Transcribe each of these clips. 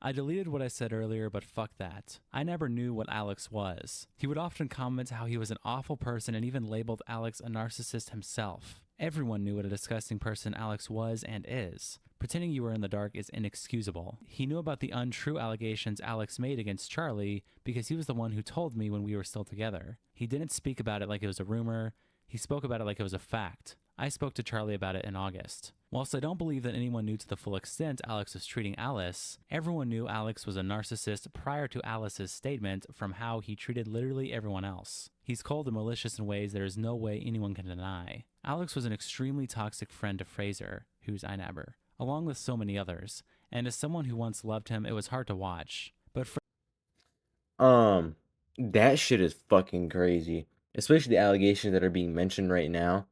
I deleted what I said earlier, but fuck that. I never knew what Alex was. He would often comment how he was an awful person and even labeled Alex a narcissist himself. Everyone knew what a disgusting person Alex was and is. Pretending you were in the dark is inexcusable. He knew about the untrue allegations Alex made against Charlie because he was the one who told me when we were still together. He didn't speak about it like it was a rumor, he spoke about it like it was a fact. I spoke to Charlie about it in August. Whilst I don't believe that anyone knew to the full extent Alex was treating Alice, everyone knew Alex was a narcissist prior to Alice's statement from how he treated literally everyone else. He's cold and malicious in ways there is no way anyone can deny. Alex was an extremely toxic friend to Fraser, who's iNabber, along with so many others, and as someone who once loved him, it was hard to watch. But Um, that shit is fucking crazy. Especially the allegations that are being mentioned right now.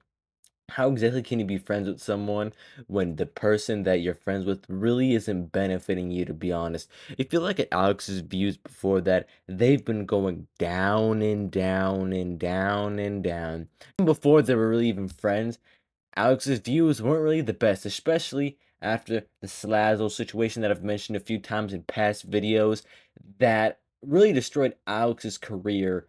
How exactly can you be friends with someone when the person that you're friends with really isn't benefiting you, to be honest? If you look at Alex's views before that, they've been going down and down and down and down. Even before they were really even friends, Alex's views weren't really the best, especially after the Slazzle situation that I've mentioned a few times in past videos that really destroyed Alex's career,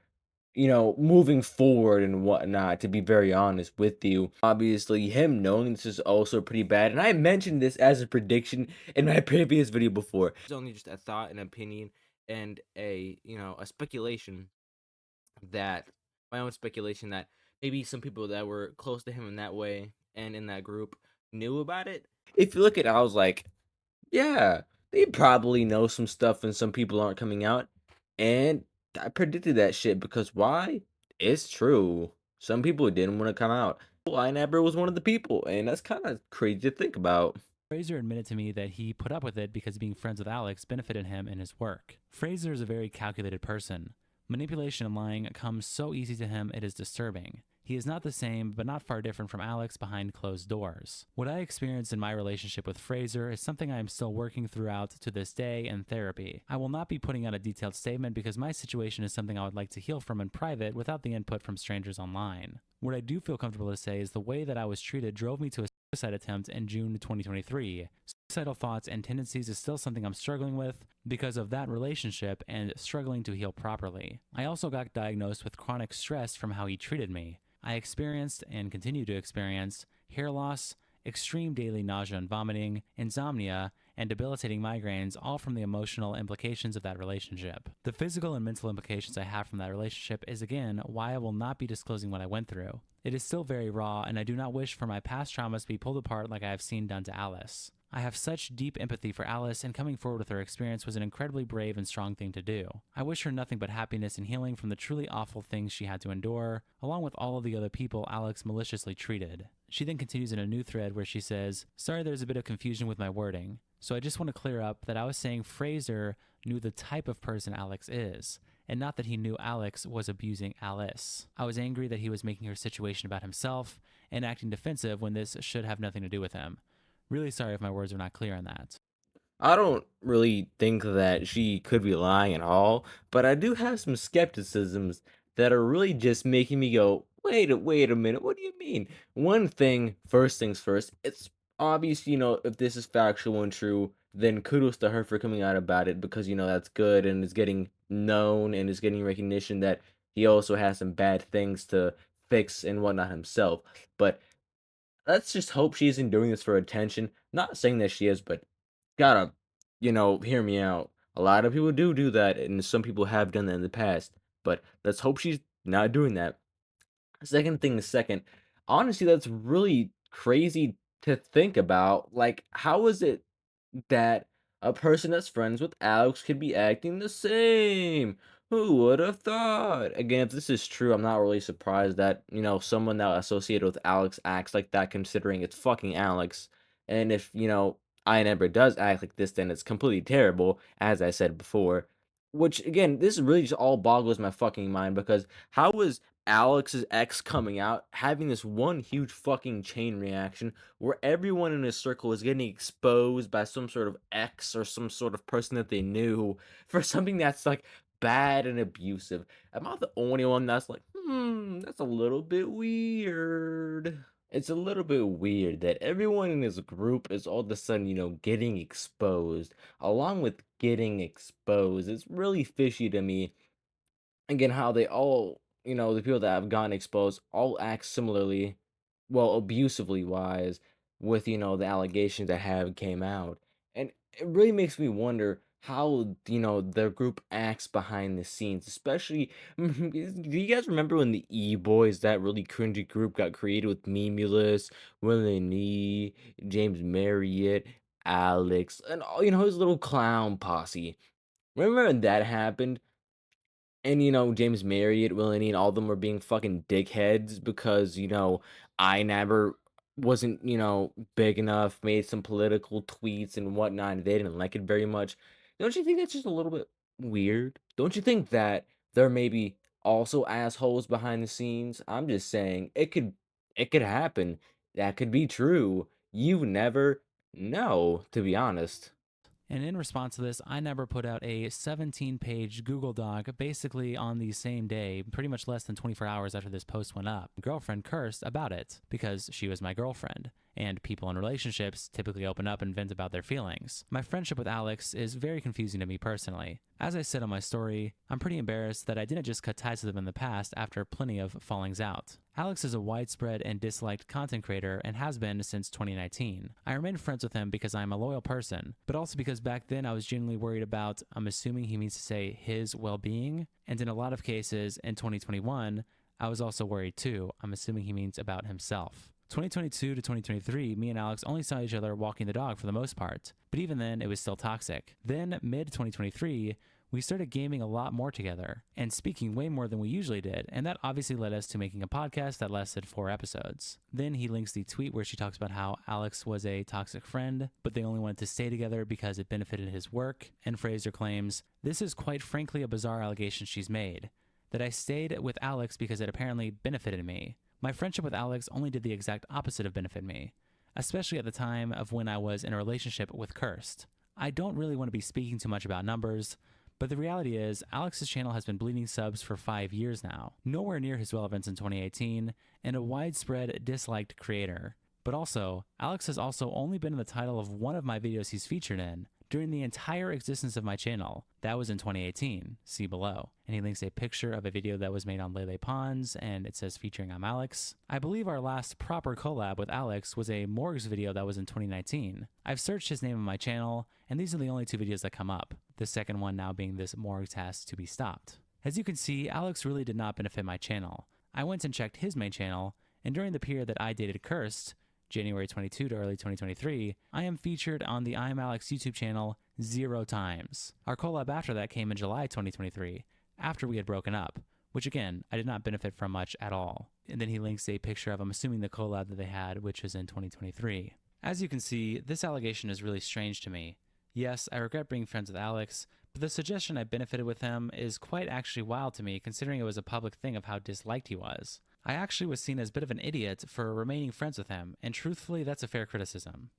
moving forward and whatnot, to be very honest with you. Obviously, him knowing this is also pretty bad, and I mentioned this as a prediction in my previous video before. It's only just a thought, an opinion, and a speculation that my own speculation that maybe some people that were close to him in that way and in that group knew about it. If you look at it, I was like, yeah, they probably know some stuff and some people aren't coming out. And I predicted that shit because why? It's true. Some people didn't want to come out. Well, I never was one of the people, and that's kind of crazy to think about. Fraser admitted to me that he put up with it because being friends with Alex benefited him in his work. Fraser is a very calculated person. Manipulation and lying comes so easy to him it is disturbing. He is not the same, but not far different from Alex behind closed doors. What I experienced in my relationship with Fraser is something I am still working throughout to this day in therapy. I will not be putting out a detailed statement because my situation is something I would like to heal from in private without the input from strangers online. What I do feel comfortable to say is the way that I was treated drove me to a suicide attempt in June 2023. Suicidal thoughts and tendencies is still something I'm struggling with because of that relationship and struggling to heal properly. I also got diagnosed with chronic stress from how he treated me. I experienced and continue to experience hair loss, extreme daily nausea and vomiting, insomnia, and debilitating migraines, all from the emotional implications of that relationship. The physical and mental implications I have from that relationship is again why I will not be disclosing what I went through. It is still very raw, and I do not wish for my past traumas to be pulled apart like I have seen done to Alice. I have such deep empathy for Alice, and coming forward with her experience was an incredibly brave and strong thing to do. I wish her nothing but happiness and healing from the truly awful things she had to endure, along with all of the other people Alex maliciously treated. She then continues in a new thread where she says, "Sorry there's a bit of confusion with my wording. So I just want to clear up that I was saying Fraser knew the type of person Alex is, and not that he knew Alex was abusing Alice. I was angry that he was making her situation about himself and acting defensive when this should have nothing to do with him. Really sorry if my words are not clear on that." I don't really think that she could be lying at all, but I do have some skepticisms that are really just making me go, wait a minute, what do you mean? One thing, first things first, it's obvious, if this is factual and true, then kudos to her for coming out about it because, that's good and it's getting known and it's getting recognition that he also has some bad things to fix and whatnot himself. But let's just hope she isn't doing this for attention. Not saying that she is, but gotta, hear me out. A lot of people do that, and some people have done that in the past. But let's hope she's not doing that. Second thing is second. Honestly, that's really crazy to think about. Like, how is it that a person that's friends with Alex could be acting the same? Who would have thought? Again, if this is true, I'm not really surprised that, someone that associated with Alex acts like that, considering it's fucking Alex. And if, I never does act like this, then it's completely terrible, as I said before. Which, again, this really just all boggles my fucking mind because how was Alex's ex coming out having this one huge fucking chain reaction where everyone in his circle is getting exposed by some sort of ex or some sort of person that they knew for something that's like bad and abusive. Am I the only one that's like, that's a little bit weird? It's a little bit weird that everyone in this group is all of a sudden, getting exposed. Along with getting exposed, it's really fishy to me. Again, how they all, the people that have gotten exposed all act similarly, well, abusively wise, with, the allegations that have came out. And it really makes me wonder how, their group acts behind the scenes, especially, do you guys remember when the E-Boys, that really cringy group, got created with Memulus, Willie Nee, James Marriott, Alex, and all, his little clown posse? Remember when that happened? And, James Marriott, Willenie, and all of them were being fucking dickheads because, iNabber wasn't, big enough, made some political tweets and whatnot, and they didn't like it very much. Don't you think that's just a little bit weird? Don't you think that there may be also assholes behind the scenes? I'm just saying it could happen. That could be true. You never know, to be honest. And in response to this, iNabber put out a 17-page Google Doc basically on the same day, pretty much less than 24 hours after this post went up. My girlfriend cursed about it because she was my girlfriend, and people in relationships typically open up and vent about their feelings. My friendship with Alex is very confusing to me personally. As I said on my story, I'm pretty embarrassed that I didn't just cut ties with him in the past after plenty of fallings out. Alex is a widespread and disliked content creator and has been since 2019. I remain friends with him because I'm a loyal person, but also because back then I was genuinely worried about, I'm assuming he means to say his well-being, and in a lot of cases in 2021, I was also worried too. I'm assuming he means about himself. 2022 to 2023, me and Alex only saw each other walking the dog for the most part, but even then it was still toxic. Then mid 2023, we started gaming a lot more together and speaking way more than we usually did, and that obviously led us to making a podcast that lasted 4 episodes. Then he links the tweet where she talks about how Alex was a toxic friend, but they only wanted to stay together because it benefited his work, and Fraser claims, "This is quite frankly a bizarre allegation she's made, that I stayed with Alex because it apparently benefited me. My friendship with Alex only did the exact opposite of benefit me, especially at the time of when I was in a relationship with Kirst. I don't really want to be speaking too much about numbers, but the reality is, Alex's channel has been bleeding subs for 5 years now, nowhere near his relevance in 2018, and a widespread disliked creator. But also, Alex has also only been in the title of one of my videos he's featured in during the entire existence of my channel. That was in 2018, see below. And he links a picture of a video that was made on Lele Pons, and it says featuring I'm Alex. I believe our last proper collab with Alex was a Morgs video that was in 2019. I've searched his name on my channel, and these are the only 2 videos that come up, the second one now being this Morgs has to be stopped. As you can see, Alex really did not benefit my channel. I went and checked his main channel, and during the period that I dated Kirst, January 22 to early 2023, I am featured on the I'm Alex YouTube channel 0 times. Our collab after that came in July 2023, after we had broken up, which again, I did not benefit from much at all. And then he links a picture of, I'm assuming, the collab that they had, which was in 2023. As you can see, this allegation is really strange to me. Yes, I regret being friends with Alex, but the suggestion I benefited with him is quite actually wild to me, considering it was a public thing of how disliked he was. I actually was seen as a bit of an idiot for remaining friends with him, and truthfully, that's a fair criticism.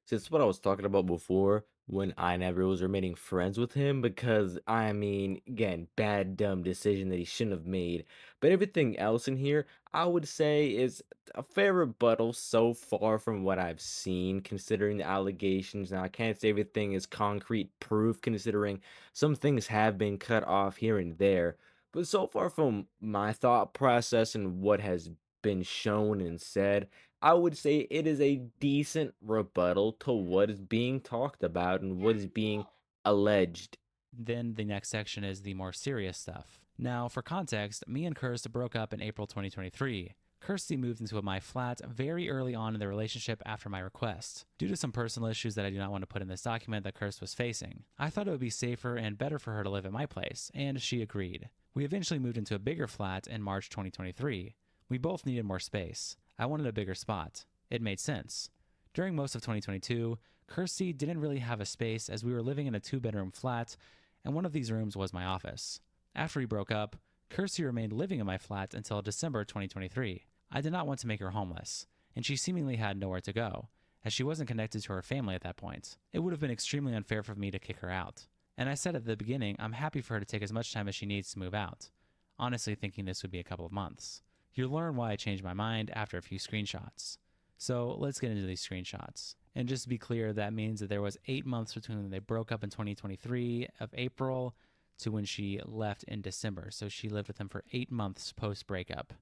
So that's what I was talking about before when I never was remaining friends with him because I mean, again, bad dumb decision that he shouldn't have made. But everything else in here, I would say is a fair rebuttal so far from what I've seen, considering the allegations. Now I can't say everything is concrete proof, considering some things have been cut off here and there. But so far from my thought process and what has been shown and said, I would say it is a decent rebuttal to what is being talked about and what is being alleged. Then the next section is the more serious stuff. Now, for context, me and Kirst broke up in April 2023. Kirsty moved into my flat very early on in the relationship after my request, due to some personal issues that I do not want to put in this document that Kirst was facing. I thought it would be safer and better for her to live at my place, and she agreed. We eventually moved into a bigger flat in March 2023. We both needed more space. I wanted a bigger spot. It made sense. During most of 2022, Kirsty didn't really have a space as we were living in a 2-bedroom flat, and one of these rooms was my office. After we broke up, Kirsty remained living in my flat until December 2023. I did not want to make her homeless, and she seemingly had nowhere to go, as she wasn't connected to her family at that point. It would have been extremely unfair for me to kick her out. And I said at the beginning, I'm happy for her to take as much time as she needs to move out, honestly thinking this would be a couple of months. You'll learn why I changed my mind after a few screenshots. So let's get into these screenshots. And just to be clear, that means that there was 8 months between when they broke up in 2023 of April to when she left in December. So she lived with him for 8 months post breakup.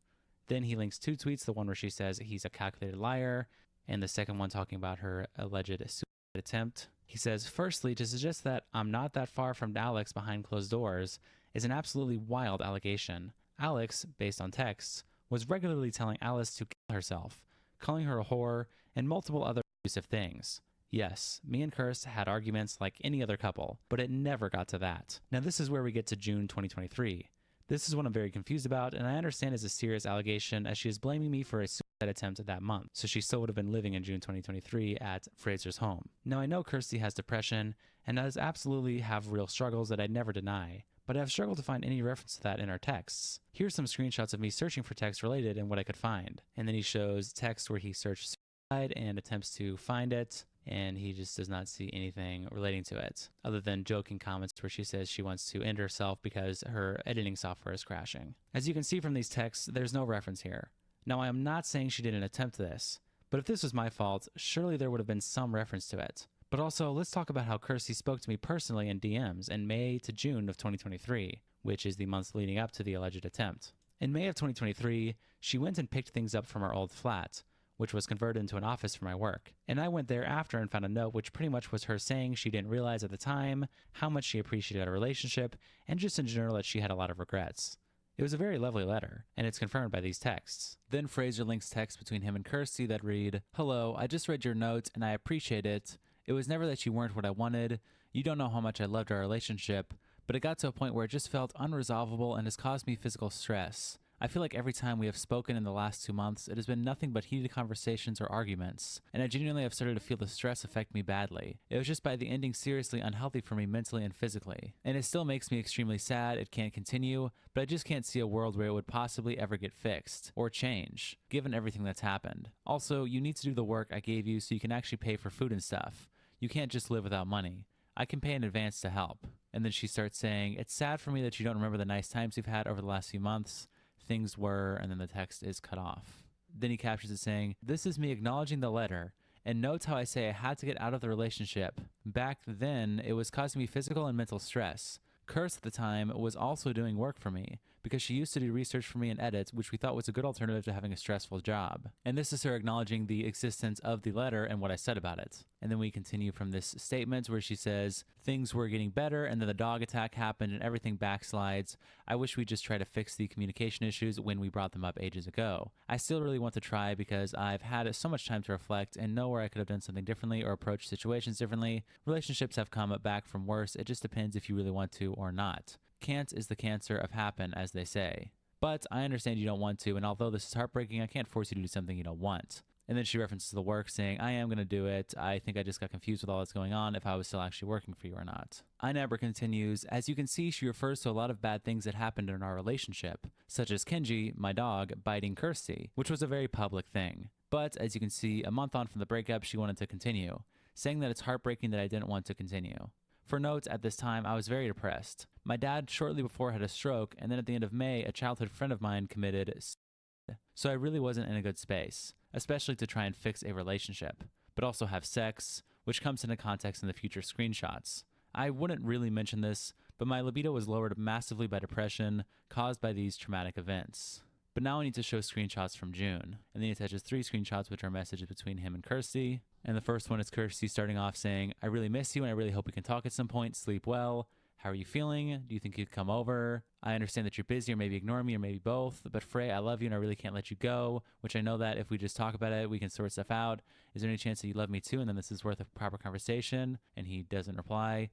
Then he links two tweets, the one where she says he's a calculated liar, and the second one talking about her alleged suicide attempt. He says, firstly, to suggest that I'm not that far from Alex behind closed doors is an absolutely wild allegation. Alex, based on texts, was regularly telling Alice to kill herself, calling her a whore, and multiple other abusive things. Yes, me and Kirst had arguments like any other couple, but it never got to that. Now, this is where we get to June 2023. This is what I'm very confused about, and I understand is a serious allegation as she is blaming me for a suicide attempt that month, so she still would have been living in June 2023 at Fraser's home. Now, I know Kirsty has depression and does absolutely have real struggles that I'd never deny, but I've struggled to find any reference to that in our texts. Here's some screenshots of me searching for text related and what I could find. And then he shows text where he searched suicide and attempts to find it, and he just does not see anything relating to it, other than joking comments where she says she wants to end herself because her editing software is crashing. As you can see from these texts, there's no reference here. Now, I am not saying she didn't attempt this, but if this was my fault, surely there would have been some reference to it. But also, let's talk about how Kirsty spoke to me personally in DMs in May to June of 2023, which is the months leading up to the alleged attempt. In May of 2023, she went and picked things up from our old flat, which was converted into an office for my work. And I went there after and found a note which pretty much was her saying she didn't realize at the time how much she appreciated our relationship and just in general that she had a lot of regrets. It was a very lovely letter, and it's confirmed by these texts. Then Fraser links texts between him and Kirsty that read, "Hello, I just read your note and I appreciate it. It was never that you weren't what I wanted. You don't know how much I loved our relationship, but it got to a point where it just felt unresolvable and has caused me physical stress. I feel like every time we have spoken in the last 2 months, it has been nothing but heated conversations or arguments, and I genuinely have started to feel the stress affect me badly. It was just by the ending seriously unhealthy for me mentally and physically. And it still makes me extremely sad it can't continue, but I just can't see a world where it would possibly ever get fixed or change, given everything that's happened. Also, you need to do the work I gave you so you can actually pay for food and stuff. You can't just live without money. I can pay in advance to help." And then she starts saying, "It's sad for me that you don't remember the nice times we've had over the last few months. Things were," and then the text is cut off. Then he captions it saying, "This is me acknowledging the letter and notes how I say I had to get out of the relationship. Back then, it was causing me physical and mental stress. Curse at the time was also doing work for me because she used to do research for me and edit, which we thought was a good alternative to having a stressful job." And this is her acknowledging the existence of the letter and what I said about it. And then we continue from this statement where she says, "Things were getting better and then the dog attack happened and everything backslides. I wish we'd just try to fix the communication issues when we brought them up ages ago. I still really want to try because I've had so much time to reflect and know where I could have done something differently or approached situations differently. Relationships have come back from worse. It just depends if you really want to or not. Can't is the cancer of happen, as they say. But I understand you don't want to, and although this is heartbreaking, I can't force you to do something you don't want." And then she references the work, saying, "I am going to do it. I think I just got confused with all that's going on if I was still actually working for you or not." iNabber continues, "As you can see, she refers to a lot of bad things that happened in our relationship, such as Kenji, my dog, biting Kirsty, which was a very public thing. But as you can see, a month on from the breakup, she wanted to continue, saying that it's heartbreaking that I didn't want to continue. For notes, at this time, I was very depressed. My dad shortly before had a stroke, and then at the end of May, a childhood friend of mine committed suicide. So I really wasn't in a good space, especially to try and fix a relationship, but also have sex, which comes into context in the future screenshots. I wouldn't really mention this, but my libido was lowered massively by depression caused by these traumatic events." But now I need to show screenshots from June. And then he attaches 3 screenshots, which are messages between him and Kirsty. And the first one is Kirsty starting off saying, "I really miss you and I really hope we can talk at some point. Sleep well. How are you feeling? Do you think you'd come over? I understand that you're busy or maybe ignore me or maybe both. But Frey, I love you and I really can't let you go. Which I know that if we just talk about it, we can sort stuff out. Is there any chance that you love me too? And then this is worth a proper conversation." And he doesn't reply.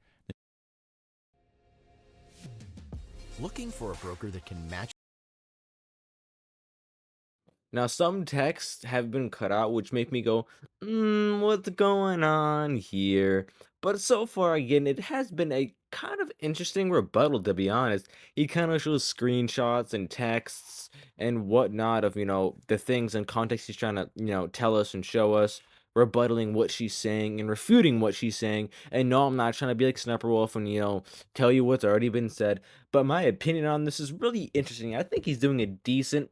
Looking for a broker that can match. Now, some texts have been cut out, which make me go, what's going on here? But so far, again, it has been a kind of interesting rebuttal, to be honest. He kind of shows screenshots and texts and whatnot of, the things and context he's trying to, tell us and show us, rebuttaling what she's saying and refuting what she's saying. And no, I'm not trying to be like Sniper Wolf and, tell you what's already been said. But my opinion on this is really interesting. I think he's doing a decent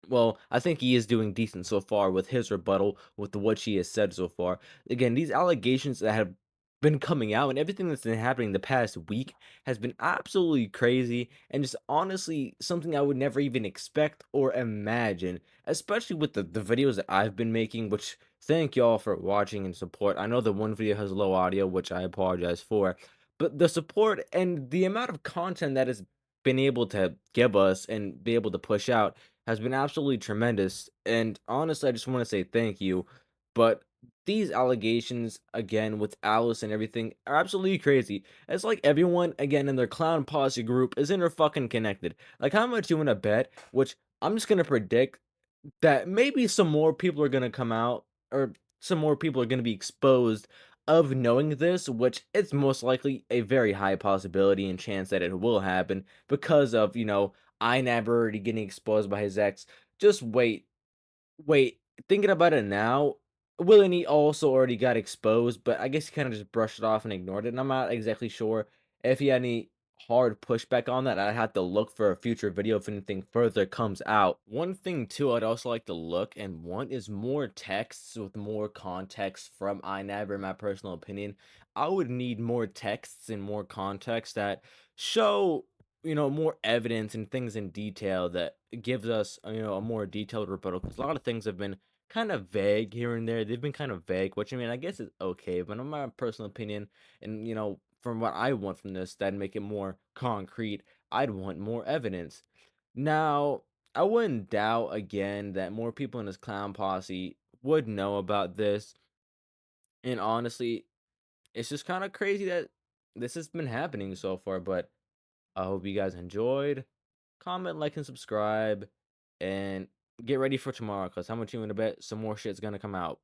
Well, I think he is doing decent so far with his rebuttal, with what she has said so far. Again, these allegations that have been coming out and everything that's been happening the past week has been absolutely crazy and just honestly something I would never even expect or imagine, especially with the videos that I've been making, which thank y'all for watching and support. I know the one video has low audio, which I apologize for, but the support and the amount of content that has been able to give us and be able to push out has been absolutely tremendous. And honestly, I just want to say thank you. But these allegations, again, with Alice and everything, are absolutely crazy. It's like everyone, again, in their clown posse group is fucking connected. Like, how much you want to bet? Which I'm just going to predict that maybe some more people are gonna come out, or some more people are gonna be exposed of knowing this, which it's most likely a very high possibility and chance that it will happen because of, iNabber already getting exposed by his ex. Just wait, thinking about it now, Willany also already got exposed, but I guess he kinda just brushed it off and ignored it, and I'm not exactly sure if he had any hard pushback on that. I'd have to look for a future video if anything further comes out. One thing too I'd also like to look and want is more texts with more context from iNabber, in my personal opinion. I would need more texts and more context that show, more evidence and things in detail that gives us, a more detailed rebuttal. Because a lot of things have been kind of vague here and there. They've been kind of vague, which I mean, I guess is okay. But in my personal opinion, and from what I want from this, that'd make it more concrete. I'd want more evidence. Now, I wouldn't doubt again that more people in this clown posse would know about this. And honestly, it's just kind of crazy that this has been happening so far. But I hope you guys enjoyed. Comment, like, and subscribe. And get ready for tomorrow, because how much you want to bet some more shit's gonna come out.